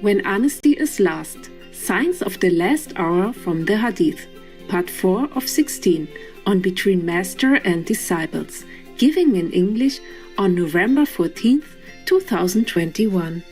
When Honesty is Last, Signs of the Last Hour from the Hadith, Part 4 of 16, on Between Master and Disciples, giving in English on November 14th, 2021.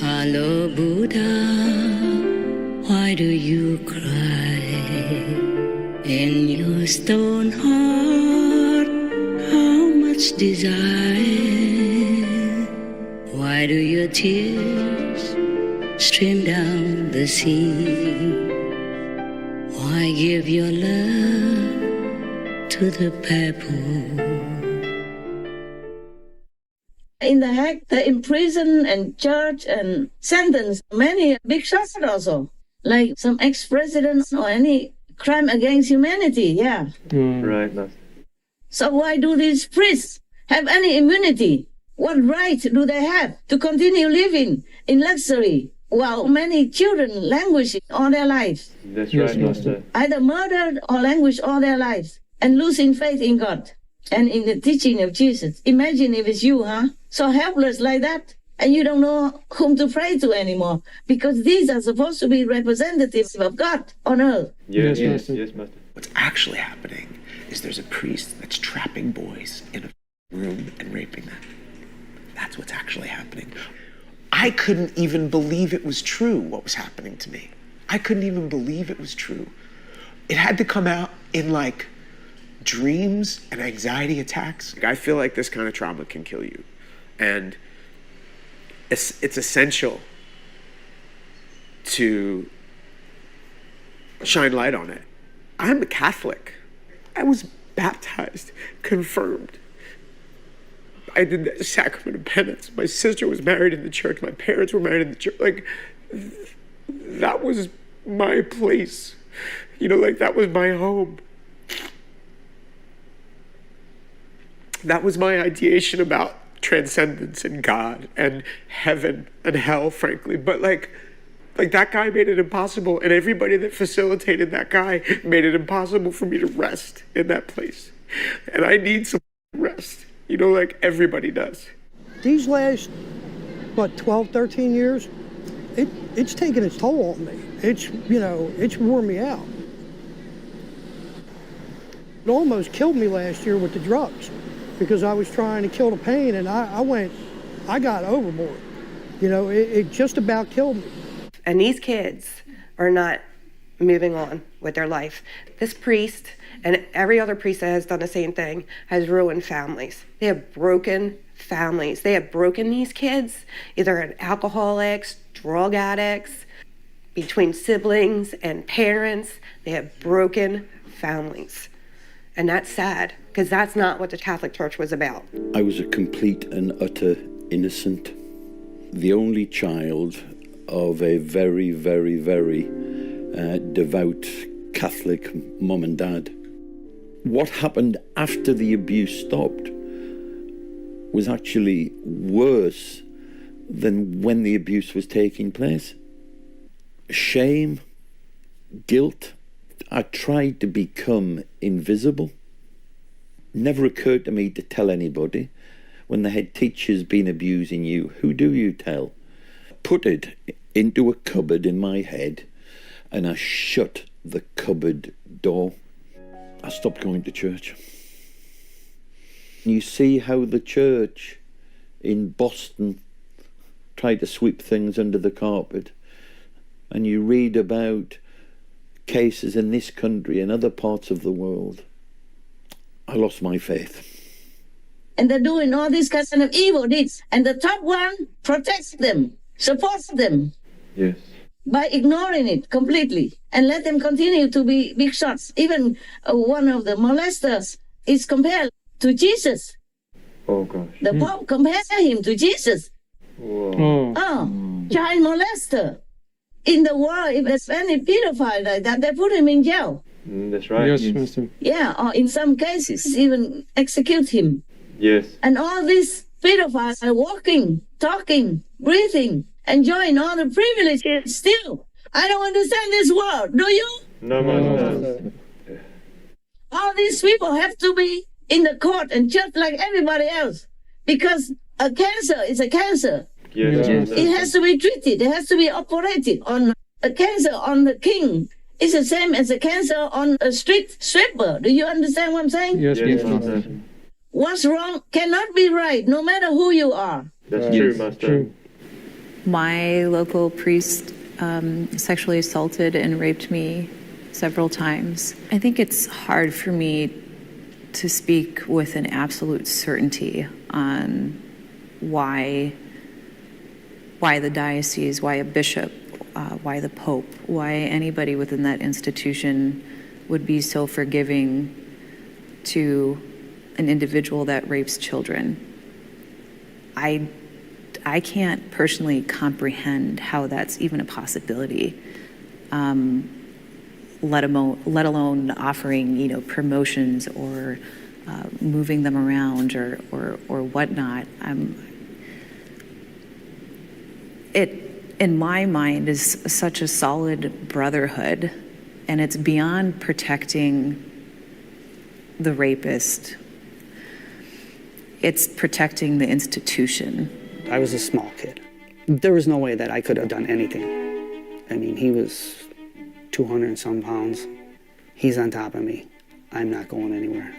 Hello Buddha, why do you cry? In your stone heart, how much desire? Why do your tears stream down the sea? Why give your love to the pebble? In the Hague, they imprison and charge and sentence many big shots also, like some ex-presidents or any crime against humanity, yeah. Right. So why do these priests have any immunity? What right do they have to continue living in luxury while many children languish all their lives? That's right, Master. Either murdered or languish all their lives and losing faith in God and in the teaching of Jesus. Imagine if it's you, so helpless like that, and you don't know whom to pray to anymore, because these are supposed to be representatives of God on earth. Yes, Master. What's actually happening is there's a priest that's trapping boys in a room and raping them. That's what's actually happening. I couldn't even believe it was true, what was happening to me. I couldn't even believe it was true. It had to come out in like dreams and anxiety attacks. I feel like this kind of trauma can kill you. And it's essential to shine light on it. I'm a Catholic. I was baptized, confirmed. I did the sacrament of penance. My sister was married in the church. My parents were married in the church. Like, that was my place. That was my home. That was my ideation about transcendence and God and heaven and hell, frankly. But like that guy made it impossible, and everybody that facilitated that guy made it impossible for me to rest in that place. And I need some rest, like everybody does. These last, 12, 13 years, it's taken its toll on me. It's worn me out. It almost killed me last year with the drugs, because I was trying to kill the pain, and I got overboard. It just about killed me. And these kids are not moving on with their life. This priest and every other priest that has done the same thing has ruined families. They have broken families. They have broken these kids, either alcoholics, drug addicts, between siblings and parents. They have broken families. And that's sad, because that's not what the Catholic Church was about. I was a complete and utter innocent, the only child of a very, very, very devout Catholic mum and dad. What happened after the abuse stopped was actually worse than when the abuse was taking place. Shame, guilt. I tried to become invisible. Never occurred to me to tell anybody. When the head teacher's been abusing you, who do you tell? Put it into a cupboard in my head, and I shut the cupboard door. I stopped going to church. You see how the church in Boston tried to sweep things under the carpet, and you read about cases in this country and other parts of the world. I lost my faith. And they're doing all these kinds of evil deeds, and the top one protects them, supports them. Yes. By ignoring it completely and let them continue to be big shots. Even one of the molesters is compared to Jesus. Oh gosh. The Pope compared him to Jesus. Whoa. Child molester. In the world, if there's any pedophile like that, they put him in jail. That's right. Yes, Mr. Yeah, or in some cases, even execute him. Yes. And all these pedophiles are walking, talking, breathing, enjoying all the privileges still. I don't understand this world, do you? No, Master. All these people have to be in the court and judged like everybody else, because A cancer is a cancer. Yes, It has to be treated. It has to be operated on. A cancer on the king is the same as a cancer on a street sweeper. Do you understand what I'm saying? Yes, Master. What's wrong cannot be right, no matter who you are. That's true, Master. My local priest sexually assaulted and raped me several times. I think it's hard for me to speak with an absolute certainty on why the diocese, why a bishop, why the Pope, why anybody within that institution would be so forgiving to an individual that rapes children. I can't personally comprehend how that's even a possibility, let alone offering, promotions or moving them around or whatnot. It, in my mind, is such a solid brotherhood, and it's beyond protecting the rapist. It's protecting the institution. I was a small kid. There was no way that I could have done anything. I mean, he was 200 and some pounds. He's on top of me. I'm not going anywhere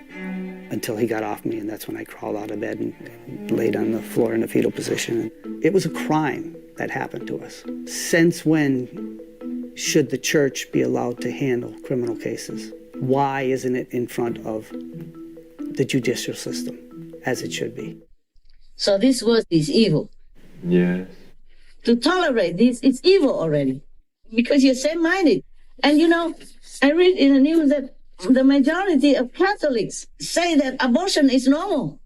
until he got off me, and that's when I crawled out of bed and laid on the floor in a fetal position. It was a crime that happened to us. Since when should the church be allowed to handle criminal cases? Why isn't it in front of the judicial system as it should be? So this word is evil. Yes. To tolerate this, it's evil already, because you're same-minded. And I read in the news that the majority of Catholics say that abortion is normal.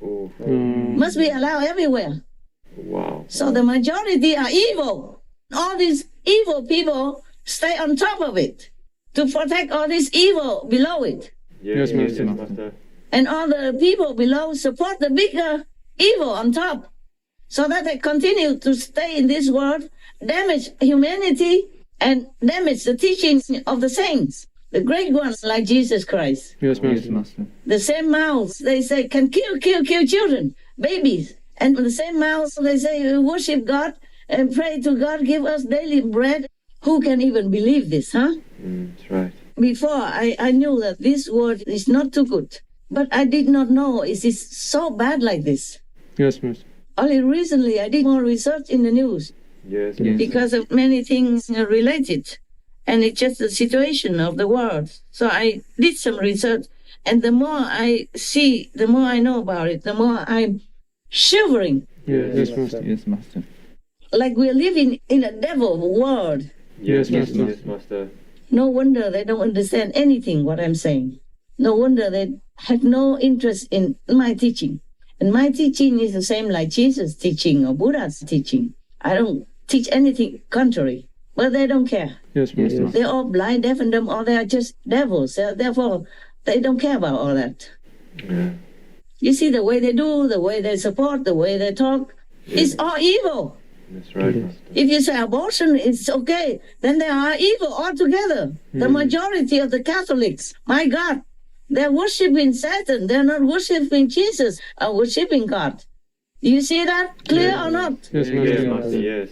Must be allowed everywhere. Wow. So the majority are evil. All these evil people stay on top of it to protect all this evil below it. Yes, Master. And all the people below support the bigger evil on top, so that they continue to stay in this world, damage humanity, and damage the teachings of the saints, the great ones like Jesus Christ. Yes, Master. The same mouths, they say, can kill children, babies. And the same mouths, they say, worship God and pray to God, give us daily bread. Who can even believe this, huh? That's right. Before, I knew that this word is not too good. But I did not know it is so bad like this. Yes, Master. Only recently I did more research in the news. Yes. Because of many things related. And it's just the situation of the world. So I did some research. And the more I see, the more I know about it, the more I'm shivering. Yes, Master. Yes, Master. Like we're living in a devil world. Yes, Master. No wonder they don't understand anything what I'm saying. No wonder they have no interest in my teaching. And my teaching is the same like Jesus' teaching or Buddha's teaching. I don't teach anything contrary. But they don't care. Yes, Master. They're all blind, deaf, and dumb, or they are just devils. Therefore, they don't care about all that. Yeah. You see the way they do, the way they support, the way they talk. It's all evil. That's right, Master. If you say abortion is okay, then they are evil altogether. The majority of the Catholics, my God, they're worshiping Satan. They're not worshiping Jesus or worshiping God. Do you see that? Clear or not? Yes, Master. Yes.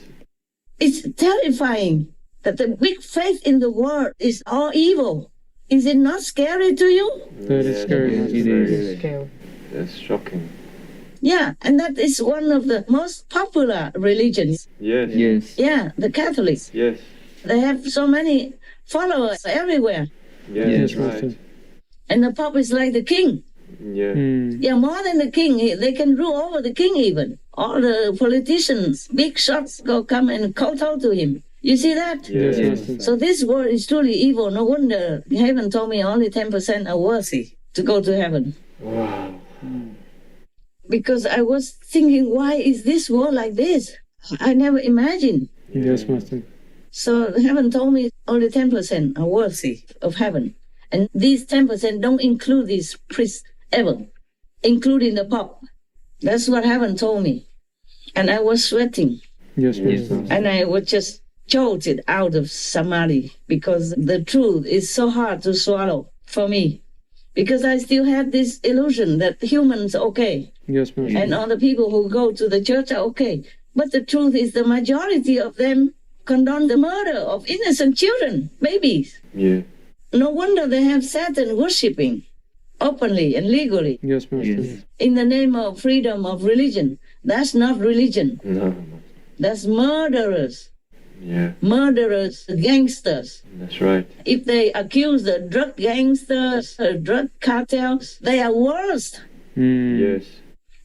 It's terrifying that the big faith in the world is all evil. Is it not scary to you? That is scary. It is scary. That's shocking. Yeah, and that is one of the most popular religions. Yes. Yeah, the Catholics. Yes. They have so many followers everywhere. Yes, right. And the Pope is like the king. Yeah. Yeah, more than the king. They can rule over the king even. All the politicians, big shots go come and kowtow to him. You see that? Yes. So this world is truly evil. No wonder heaven told me only 10% are worthy to go to heaven. Wow. Because I was thinking, why is this world like this? I never imagined. Yes, Master. So heaven told me only 10% are worthy of heaven. And these 10% don't include these priests ever, including the Pope. That's what heaven told me. And I was sweating. Yes, Master. And I was just jolted out of samadhi because the truth is so hard to swallow for me. Because I still had this illusion that humans are okay. Yes, Master. And all the people who go to the church are okay. But the truth is the majority of them condone the murder of innocent children, babies. Yeah. No wonder they have Satan worshipping openly and legally Yes, Master. in the name of freedom of religion. That's not religion. No. That's murderers. Yeah, Murderers, gangsters. that's right. If they accuse the drug gangsters, drug cartels, they are worse. Yes.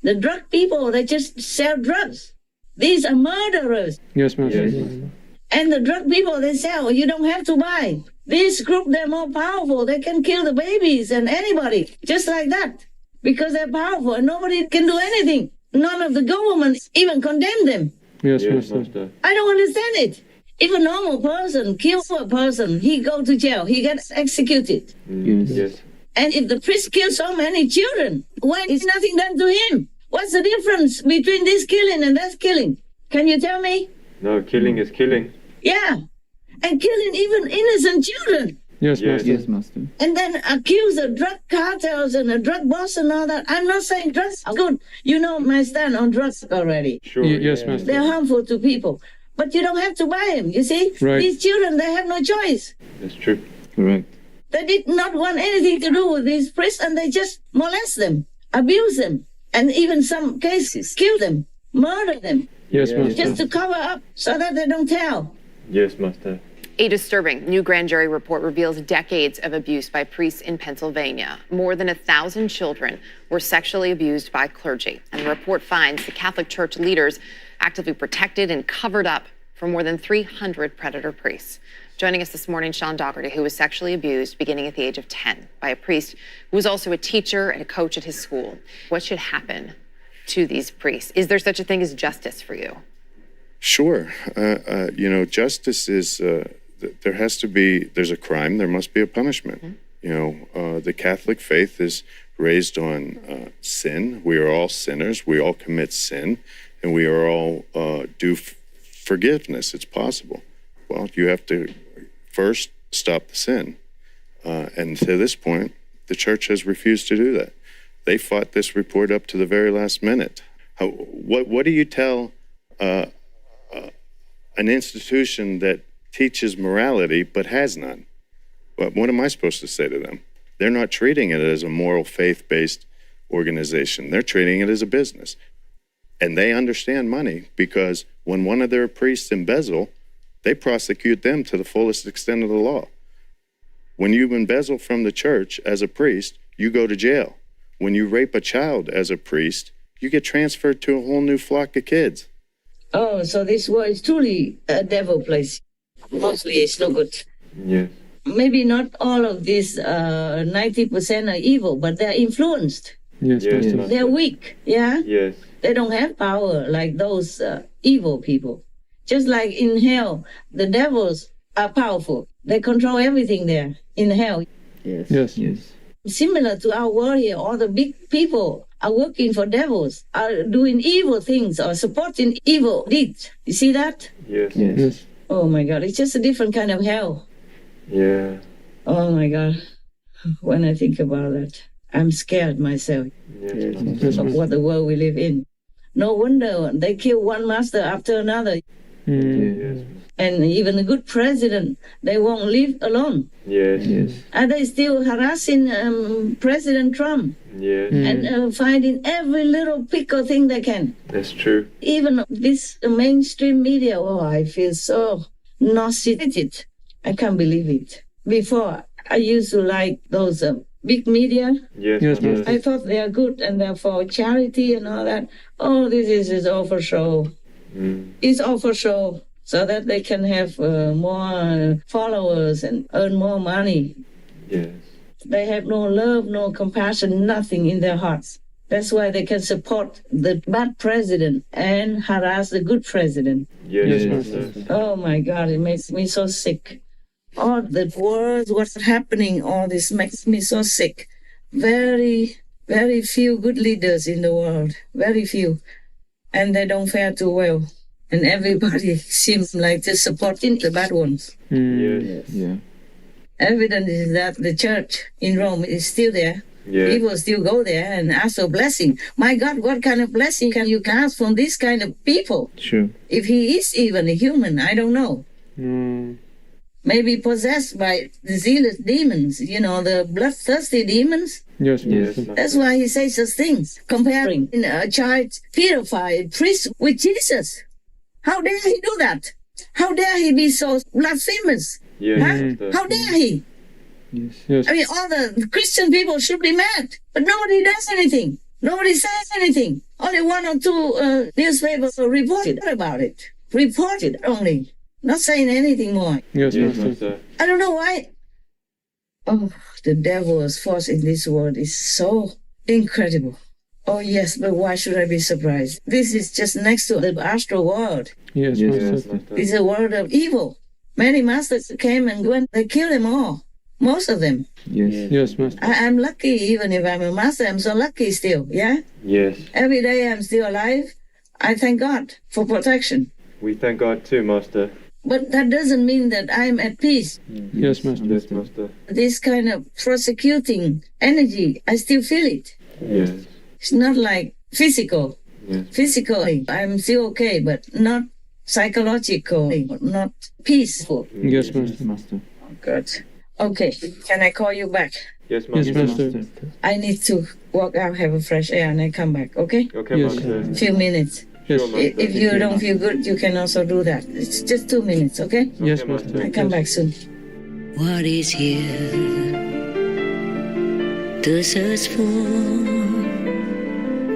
The drug people, they just sell drugs. These are murderers. Yes, Master. Yes. And the drug people, they sell, you don't have to buy. This group, they're more powerful. They can kill the babies and anybody, just like that. Because they're powerful and nobody can do anything. None of the governments even condemn them. Yes, Master. I don't understand it. If a normal person kills a person, he go to jail, he gets executed. Yes. And if the priest kills so many children, why is nothing done to him? What's the difference between this killing and that killing? Can you tell me? No, killing is killing. Yeah. And killing even innocent children. Yes, Master. Yes, Master. And then accuse the drug cartels and the drug boss and all that. I'm not saying drugs are good. You know my stand on drugs already. Sure. Yes, Master. They're harmful to people. But you don't have to buy them, you see? Right. These children, they have no choice. That's true. Correct. They did not want anything to do with these priests, and they just molest them, abuse them, and even some cases kill them, murder them, Yes, Master. just to cover up so that they don't tell. Yes, Master. A disturbing new grand jury report reveals decades of abuse by priests in Pennsylvania. More than 1,000 children were sexually abused by clergy. And the report finds the Catholic Church leaders actively protected and covered up for more than 300 predator priests. Joining us this morning, Sean Dougherty, who was sexually abused beginning at the age of 10 by a priest who was also a teacher and a coach at his school. What should happen to these priests? Is there such a thing as justice for you? Sure. Justice is, there has to be, there's a crime, there must be a punishment. The Catholic faith is raised on sin. We are all sinners. We all commit sin, and we are all due forgiveness. It's possible. Well, you have to first stop the sin. And to this point, the church has refused to do that. They fought this report up to the very last minute. What do you tell an institution that teaches morality but has none? What am I supposed to say to them? They're not treating it as a moral, faith-based organization. They're treating it as a business. And they understand money because when one of their priests embezzle, they prosecute them to the fullest extent of the law. When you embezzle from the church as a priest, you go to jail. When you rape a child as a priest, you get transferred to a whole new flock of kids. Oh, so this world is truly a devil place. Mostly it's no good. Yes. Maybe not all of these 90% are evil, but they're influenced. Yes, Master. They're weak, yeah? Yes. They don't have power like those evil people. Just like in hell, the devils are powerful. They control everything there in hell. Yes. Yes. Yes. Similar to our world here, all the big people are working for devils, are doing evil things or supporting evil deeds. You see that? Yes. Yes. Oh my God, it's just a different kind of hell. Yeah. Oh my God. When I think about that, I'm scared myself Yes. Yes. of what the world we live in. No wonder they kill one master after another. Yes. And even a good president, they won't leave alone. Yes. Yes. Are they still harassing President Trump Yes. and finding every little pickle thing they can? That's true. Even this mainstream media, oh, I feel so nauseated. I can't believe it. Before, I used to like those big media. Yes. Yes, Master. I thought they are good and they're for charity and all that. Oh, this is all for show. It's all for show so that they can have more followers and earn more money. Yes. They have no love, no compassion, nothing in their hearts. That's why they can support the bad president and harass the good president. Yes, Yes. Master. Oh my God, it makes me so sick. All the words, what's happening, all this makes me so sick. Very, very few good leaders in the world. Very few. And they don't fare too well. And everybody seems like they're supporting the bad ones. Yes. Yeah. Evidence is that the church in Rome is still there. Yeah. People still go there and ask for blessing. My God, what kind of blessing can you ask from this kind of people? True. If he is even a human, I don't know. Maybe possessed by the zealous demons, the bloodthirsty demons. Yes, yes. That's why he says such things, comparing a child pedophile priest with Jesus. How dare he do that? How dare he be so blasphemous? Yes, huh? How dare he? Yes, yes. I mean, all the Christian people should be mad, but nobody does anything. Nobody says anything. Only one or two newspapers reported about it. Reported only. Not saying anything more. Yes, Master. I don't know why. Oh, the devil's force in this world is so incredible. Oh, yes, but why should I be surprised? This is just next to the astral world. Yes, Master. It's a world of evil. Many masters came and went. They killed them all. Most of them. Yes, yes, Master. I'm lucky, even if I'm a master, I'm so lucky still, yeah? Yes. Every day I'm still alive. I thank God for protection. We thank God too, Master. But that doesn't mean that I'm at peace. Yes, Master. Yes, Master. This kind of prosecuting energy, I still feel it. Yes. It's not like physical. Yes. Physically, I'm still okay, but not psychologically, not peaceful. Yes, Master. Good. Okay, can I call you back? Yes, Master. Yes, Master. I need to walk out, have a fresh air, and I come back, okay? Okay, Master. Few minutes. Yes. If you don't feel good, you can also do that. It's just 2 minutes, okay? Yes, Master. I come back soon. What is here to search for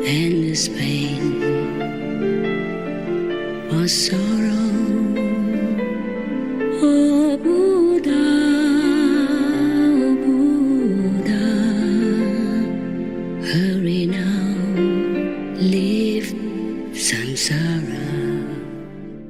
endless pain or sorrow?